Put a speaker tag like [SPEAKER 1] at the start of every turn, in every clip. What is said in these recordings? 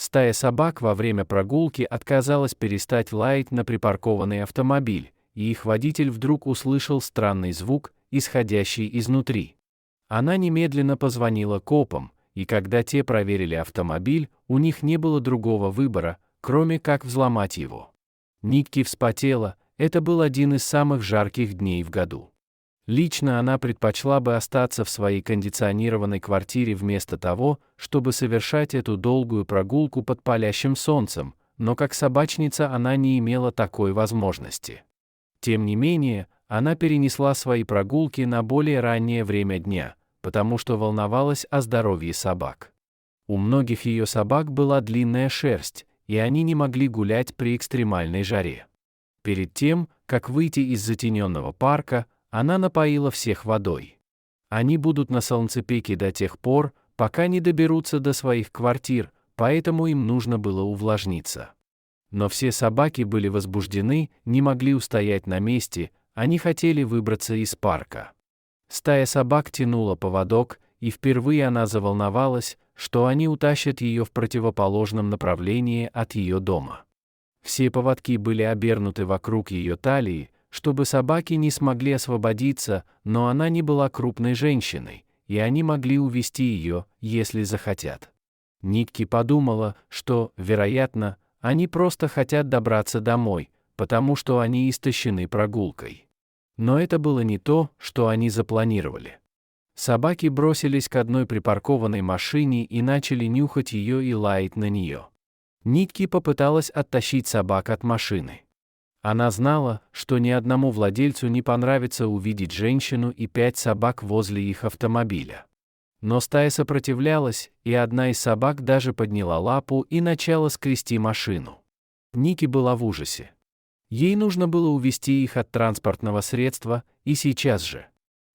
[SPEAKER 1] Стая собак во время прогулки отказалась перестать лаять на припаркованный автомобиль, и их водитель вдруг услышал странный звук, исходящий изнутри. Она немедленно позвонила копам, и когда те проверили автомобиль, у них не было другого выбора, кроме как взломать его. Никки вспотела, это был один из самых жарких дней в году. Лично она предпочла бы остаться в своей кондиционированной квартире вместо того, чтобы совершать эту долгую прогулку под палящим солнцем, но как собачница она не имела такой возможности. Тем не менее, она перенесла свои прогулки на более раннее время дня, потому что волновалась о здоровье собак. У многих ее собак была длинная шерсть, и они не могли гулять при экстремальной жаре. Перед тем, как выйти из затененного парка, она напоила всех водой. Они будут на солнцепеке до тех пор, пока не доберутся до своих квартир, поэтому им нужно было увлажниться. Но все собаки были возбуждены, не могли устоять на месте, они хотели выбраться из парка. Стая собак тянула поводок, и впервые она заволновалась, что они утащат ее в противоположном направлении от ее дома. Все поводки были обернуты вокруг ее талии, чтобы собаки не смогли освободиться, но она не была крупной женщиной, и они могли увести ее, если захотят. Никки подумала, что, вероятно, они просто хотят добраться домой, потому что они истощены прогулкой. Но это было не то, что они запланировали. Собаки бросились к одной припаркованной машине и начали нюхать ее и лаять на нее. Никки попыталась оттащить собак от машины. Она знала, что ни одному владельцу не понравится увидеть женщину и 5 собак возле их автомобиля. Но стая сопротивлялась, и одна из собак даже подняла лапу и начала скрести машину. Никки была в ужасе. Ей нужно было увести их от транспортного средства, и сейчас же.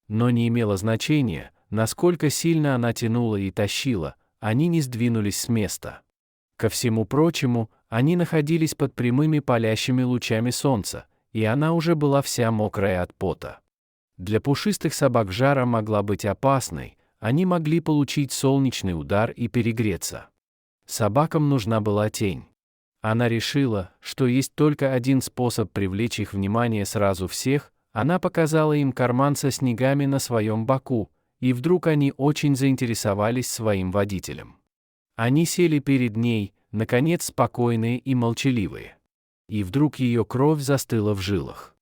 [SPEAKER 1] Но не имело значения, насколько сильно она тянула и тащила, они не сдвинулись с места. Ко всему прочему, они находились под прямыми палящими лучами солнца, и она уже была вся мокрая от пота. Для пушистых собак жара могла быть опасной, они могли получить солнечный удар и перегреться. Собакам нужна была тень. Она решила, что есть только один способ привлечь их внимание сразу всех, она показала им карман со снегами на своем боку, и вдруг они очень заинтересовались своим водителем. Они сели перед ней, наконец спокойные и молчаливые. И вдруг ее кровь застыла в жилах.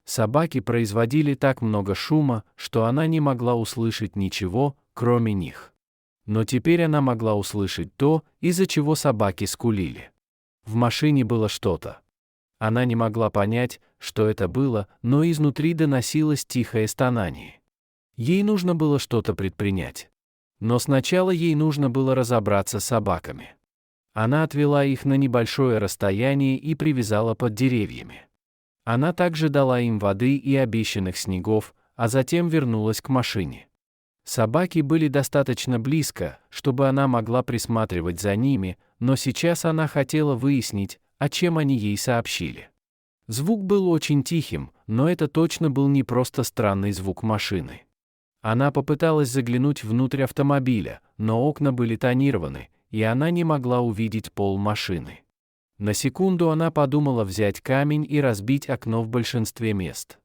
[SPEAKER 1] Собаки производили так много шума, что она не могла услышать ничего, кроме них. Но теперь она могла услышать то, из-за чего собаки скулили. В машине было что-то. Она не могла понять, что это было, но изнутри доносилось тихое стонание. Ей нужно было что-то предпринять. Но сначала ей нужно было разобраться с собаками. Она отвела их на небольшое расстояние и привязала под деревьями. Она также дала им воды и обещанных снегов, а затем вернулась к машине. Собаки были достаточно близко, чтобы она могла присматривать за ними, но сейчас она хотела выяснить, о чем они ей сообщили. Звук был очень тихим, но это точно был не просто странный звук машины. Она попыталась заглянуть внутрь автомобиля, но окна были тонированы, и она не могла увидеть пол машины. На секунду она подумала взять камень и разбить окно в большинстве мест.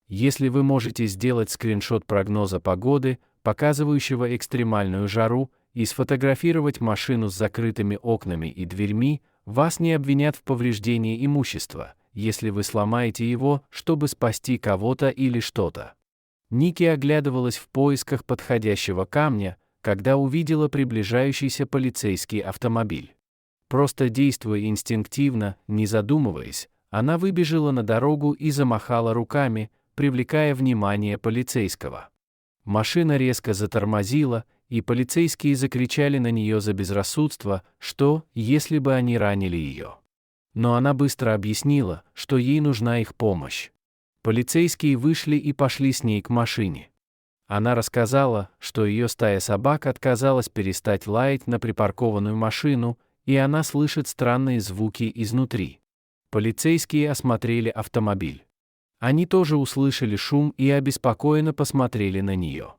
[SPEAKER 1] Если вы можете сделать скриншот прогноза погоды, показывающего экстремальную жару, и сфотографировать машину с закрытыми окнами и дверьми, вас не обвинят в повреждении имущества, если вы сломаете его, чтобы спасти кого-то или что-то. Никки оглядывалась в поисках подходящего камня, когда увидела приближающийся полицейский автомобиль. Просто действуя инстинктивно, не задумываясь, она выбежала на дорогу и замахала руками, привлекая внимание полицейского. Машина резко затормозила, и полицейские закричали на нее за безрассудство, что, если бы они ранили ее. Но она быстро объяснила, что ей нужна их помощь. Полицейские вышли и пошли с ней к машине. Она рассказала, что ее стая собак отказалась перестать лаять на припаркованную машину, и она слышит странные звуки изнутри. Полицейские осмотрели автомобиль. Они тоже услышали шум и обеспокоенно посмотрели на нее.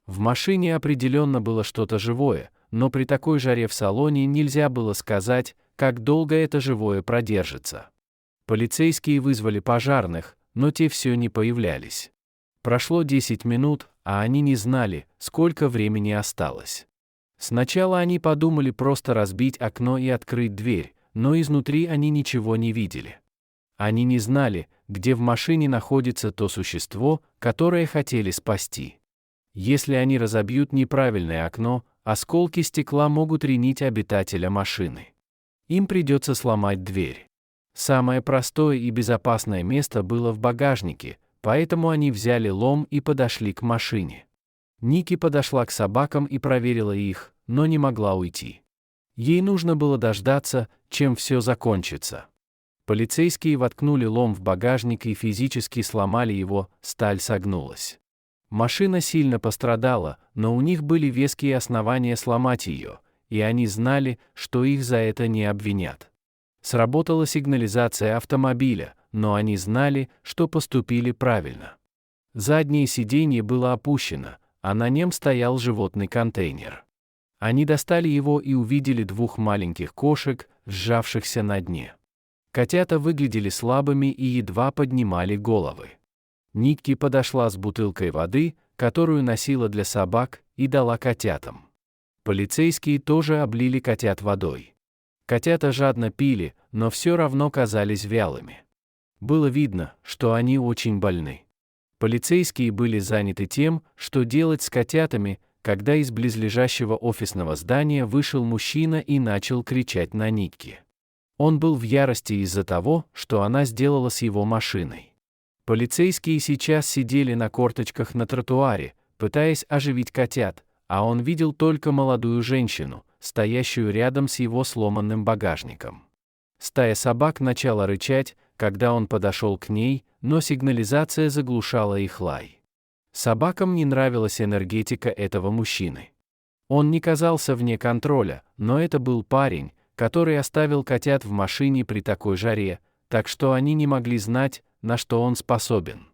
[SPEAKER 1] В машине определенно было что-то живое, но при такой жаре в салоне нельзя было сказать, как долго это живое продержится. Полицейские вызвали пожарных, но те все не появлялись. Прошло 10 минут, а они не знали, сколько времени осталось. Сначала они подумали просто разбить окно и открыть дверь, но изнутри они ничего не видели. Они не знали, где в машине находится то существо, которое хотели спасти. Если они разобьют неправильное окно, осколки стекла могут ранить обитателя машины. Им придется сломать дверь. Самое простое и безопасное место было в багажнике, поэтому они взяли лом и подошли к машине. Ники подошла к собакам и проверила их, но не могла уйти. Ей нужно было дождаться, чем все закончится. Полицейские воткнули лом в багажник и физически сломали его, сталь согнулась. Машина сильно пострадала, но у них были веские основания сломать ее, и они знали, что их за это не обвинят. Сработала сигнализация автомобиля, но они знали, что поступили правильно. Заднее сиденье было опущено, а на нем стоял животный контейнер. Они достали его и увидели двух маленьких кошек, сжавшихся на дне. Котята выглядели слабыми и едва поднимали головы. Никки подошла с бутылкой воды, которую носила для собак, и дала котятам. Полицейские тоже облили котят водой. Котята жадно пили, но все равно казались вялыми. Было видно, что они очень больны. Полицейские были заняты тем, что делать с котятами, когда из близлежащего офисного здания вышел мужчина и начал кричать на Никки. Он был в ярости из-за того, что она сделала с его машиной. Полицейские сейчас сидели на корточках на тротуаре, пытаясь оживить котят, а он видел только молодую женщину, стоящую рядом с его сломанным багажником. Стая собак начала рычать, когда он подошел к ней, но сигнализация заглушала их лай. Собакам не нравилась энергетика этого мужчины. Он не казался вне контроля, но это был парень, который оставил котят в машине при такой жаре, так что они не могли знать, на что он способен.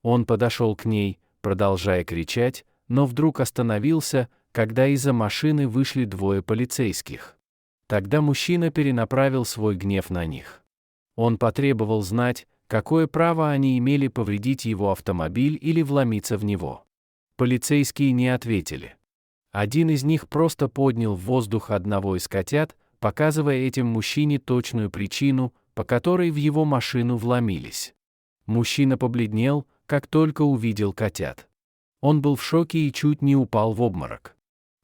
[SPEAKER 1] Он подошел к ней, продолжая кричать, но вдруг остановился, когда из-за машины вышли двое полицейских. Тогда мужчина перенаправил свой гнев на них. Он потребовал знать, какое право они имели повредить его автомобиль или вломиться в него. Полицейские не ответили. Один из них просто поднял в воздух одного из котят, показывая этим мужчине точную причину, по которой в его машину вломились. Мужчина побледнел, как только увидел котят. Он был в шоке и чуть не упал в обморок.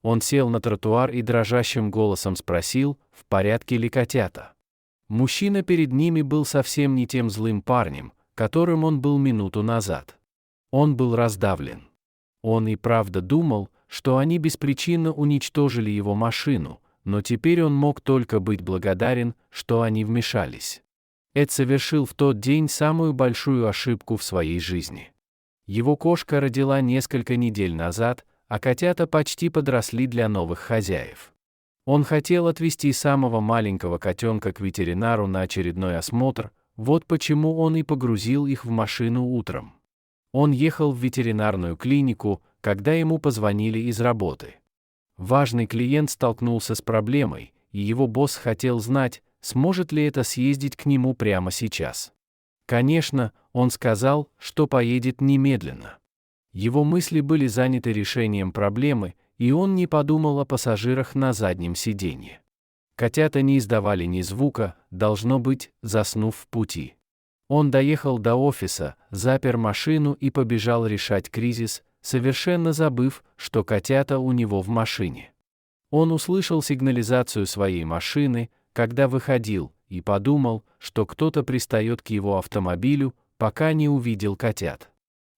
[SPEAKER 1] Он сел на тротуар и дрожащим голосом спросил, в порядке ли котята. Мужчина перед ними был совсем не тем злым парнем, которым он был минуту назад. Он был раздавлен. Он и правда думал, что они беспричинно уничтожили его машину, но теперь он мог только быть благодарен, что они вмешались. Эд совершил в тот день самую большую ошибку в своей жизни. Его кошка родила несколько недель назад, а котята почти подросли для новых хозяев. Он хотел отвезти самого маленького котенка к ветеринару на очередной осмотр, вот почему он и погрузил их в машину утром. Он ехал в ветеринарную клинику, когда ему позвонили из работы. Важный клиент столкнулся с проблемой, и его босс хотел знать, сможет ли это съездить к нему прямо сейчас. Конечно, он сказал, что поедет немедленно. Его мысли были заняты решением проблемы, и он не подумал о пассажирах на заднем сиденье. Котята не издавали ни звука, должно быть, заснув в пути. Он доехал до офиса, запер машину и побежал решать кризис, совершенно забыв, что котята у него в машине. Он услышал сигнализацию своей машины, когда выходил, и подумал, что кто-то пристает к его автомобилю, пока не увидел котят.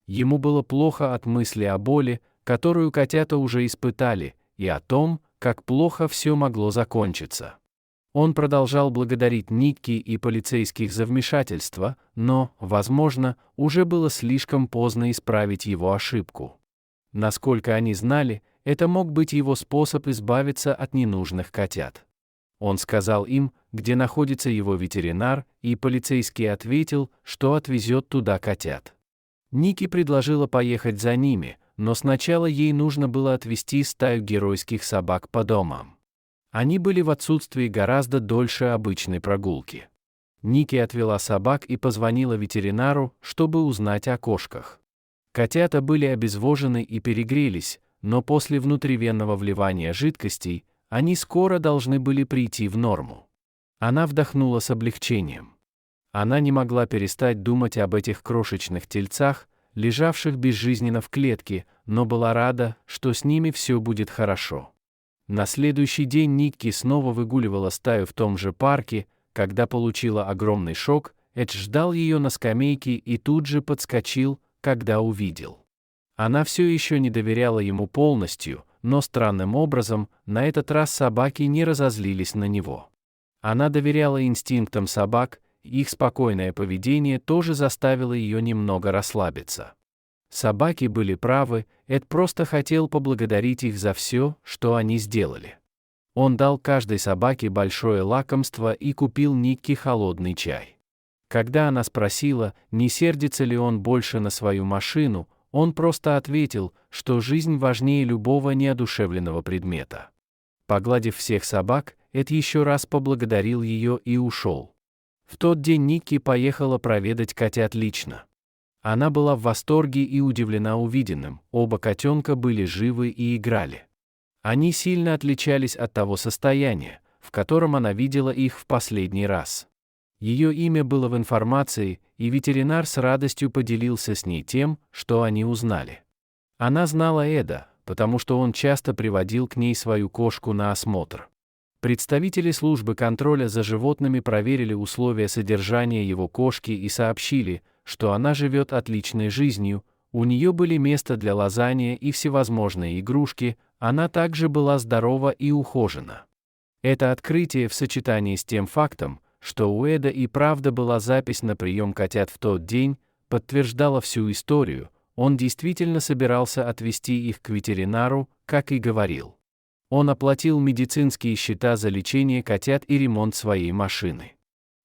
[SPEAKER 1] Ему было плохо от мысли о боли, которую котята уже испытали, и о том, как плохо все могло закончиться. Он продолжал благодарить Никки и полицейских за вмешательство, но, возможно, уже было слишком поздно исправить его ошибку. Насколько они знали, это мог быть его способ избавиться от ненужных котят. Он сказал им, где находится его ветеринар, и полицейский ответил, что отвезет туда котят. Никки предложила поехать за ними, но сначала ей нужно было отвезти стаю геройских собак по домам. Они были в отсутствии гораздо дольше обычной прогулки. Ники отвела собак и позвонила ветеринару, чтобы узнать о кошках. Котята были обезвожены и перегрелись, но после внутривенного вливания жидкостей они скоро должны были прийти в норму. Она вдохнула с облегчением. Она не могла перестать думать об этих крошечных тельцах, лежавших безжизненно в клетке, но была рада, что с ними все будет хорошо. На следующий день Никки снова выгуливала стаю в том же парке. Когда получила огромный шок, Эдж ждал ее на скамейке и тут же подскочил, когда увидел. Она все еще не доверяла ему полностью, но странным образом на этот раз собаки не разозлились на него. Она доверяла инстинктам собак, их спокойное поведение тоже заставило ее немного расслабиться. Собаки были правы, Эд просто хотел поблагодарить их за все, что они сделали. Он дал каждой собаке большое лакомство и купил Никки холодный чай. Когда она спросила, не сердится ли он больше на свою машину, он просто ответил, что жизнь важнее любого неодушевленного предмета. Погладив всех собак, Эд еще раз поблагодарил ее и ушел. В тот день Никки поехала проведать котят лично. Она была в восторге и удивлена увиденным, оба котенка были живы и играли. Они сильно отличались от того состояния, в котором она видела их в последний раз. Ее имя было в информации, и ветеринар с радостью поделился с ней тем, что они узнали. Она знала Эда, потому что он часто приводил к ней свою кошку на осмотр. Представители службы контроля за животными проверили условия содержания его кошки и сообщили, что она живет отличной жизнью, у нее были место для лазания и всевозможные игрушки, она также была здорова и ухожена. Это открытие в сочетании с тем фактом, что у Эда и правда была запись на прием котят в тот день, подтверждало всю историю, он действительно собирался отвезти их к ветеринару, как и говорил. Он оплатил медицинские счета за лечение котят и ремонт своей машины.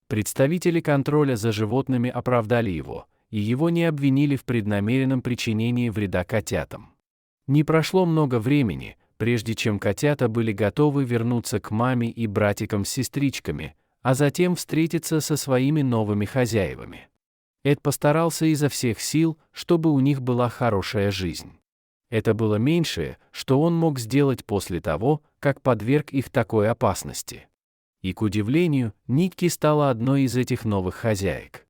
[SPEAKER 1] Представители контроля за животными оправдали его, и его не обвинили в преднамеренном причинении вреда котятам. Не прошло много времени, прежде чем котята были готовы вернуться к маме и братикам с сестричками, а затем встретиться со своими новыми хозяевами. Эд постарался изо всех сил, чтобы у них была хорошая жизнь. Это было меньшее, что он мог сделать после того, как подверг их такой опасности. И, к удивлению, Никки стала одной из этих новых хозяек.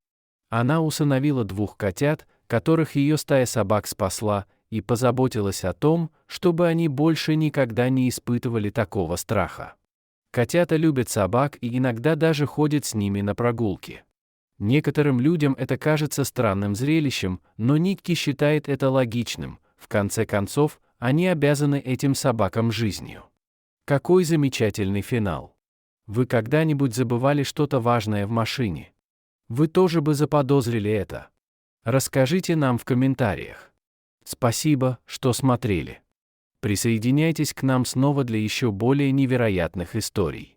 [SPEAKER 1] Она усыновила 2 котят, которых ее стая собак спасла, и позаботилась о том, чтобы они больше никогда не испытывали такого страха. Котята любят собак и иногда даже ходят с ними на прогулки. Некоторым людям это кажется странным зрелищем, но Никки считает это логичным. В конце концов, они обязаны этим собакам жизнью. Какой замечательный финал! Вы когда-нибудь забывали что-то важное в машине? Вы тоже бы заподозрили это. Расскажите нам в комментариях. Спасибо, что смотрели. Присоединяйтесь к нам снова для еще более невероятных историй.